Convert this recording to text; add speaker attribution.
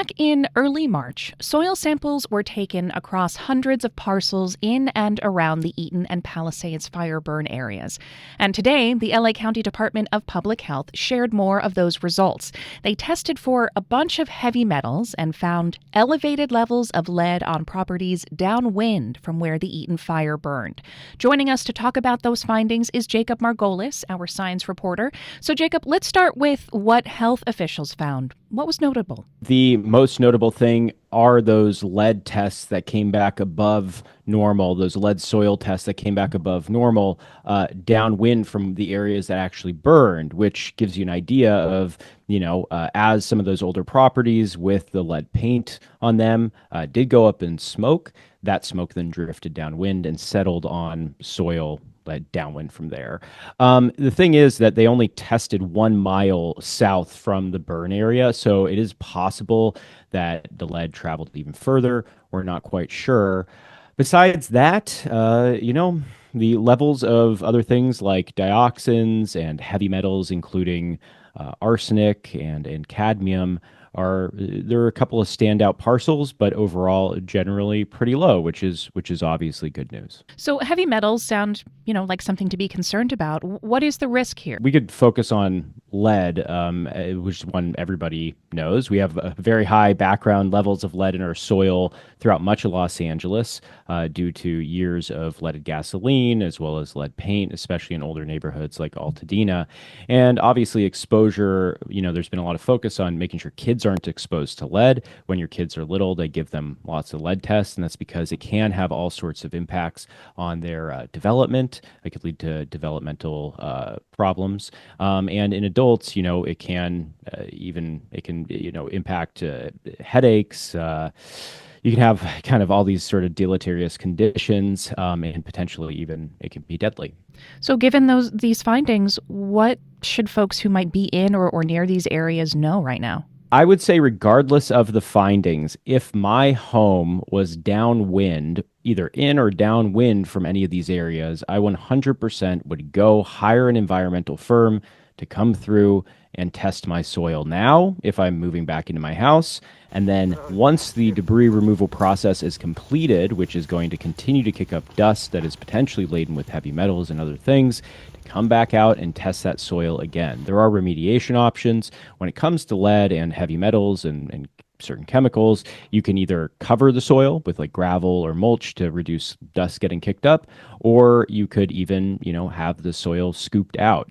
Speaker 1: Back in early March, soil samples were taken across hundreds of parcels in and around the Eaton and Palisades fire burn areas. And today, the LA County Department of Public Health shared more of those results. They tested for a bunch of heavy metals and found elevated levels of lead on properties downwind from where the Eaton Fire burned. Joining us to talk about those findings is Jacob Margolis, our science reporter. So, Jacob, let's start with what health officials found. What was notable?
Speaker 2: The most notable thing are those lead tests that came back above normal, those lead soil tests that came back above normal downwind from the areas that actually burned, which gives you an idea of, as some of those older properties with the lead paint on them did go up in smoke, that smoke then drifted downwind and settled on soil led downwind from there. The thing is that they only tested 1 mile south from the burn area, so it is possible that the lead traveled even further. We're not quite sure. Besides that, the levels of other things like dioxins and heavy metals, including arsenic and cadmium, there are a couple of standout parcels, but overall generally pretty low, which is obviously good news.
Speaker 1: So heavy metals sound, like something to be concerned about. What is the risk here?
Speaker 2: We could focus on lead, which is one everybody knows. We have very high background levels of lead in our soil throughout much of Los Angeles due to years of leaded gasoline as well as lead paint, especially in older neighborhoods like Altadena. And obviously exposure, there's been a lot of focus on making sure kids aren't exposed to lead. When your kids are little, they give them lots of lead tests, and that's because it can have all sorts of impacts on their development. It could lead to developmental problems. And in adults, it can impact headaches. You can have kind of all these sort of deleterious conditions, and potentially even it can be deadly.
Speaker 1: So given these findings, what should folks who might be in or near these areas know right now?
Speaker 2: I would say regardless of the findings, if my home was downwind, either in or downwind from any of these areas, I 100% would go hire an environmental firm to come through and test my soil now if I'm moving back into my house. And then once the debris removal process is completed, which is going to continue to kick up dust that is potentially laden with heavy metals and other things, to come back out and test that soil again. There are remediation options. When it comes to lead and heavy metals and certain chemicals, you can either cover the soil with like gravel or mulch to reduce dust getting kicked up, or you could even, have the soil scooped out.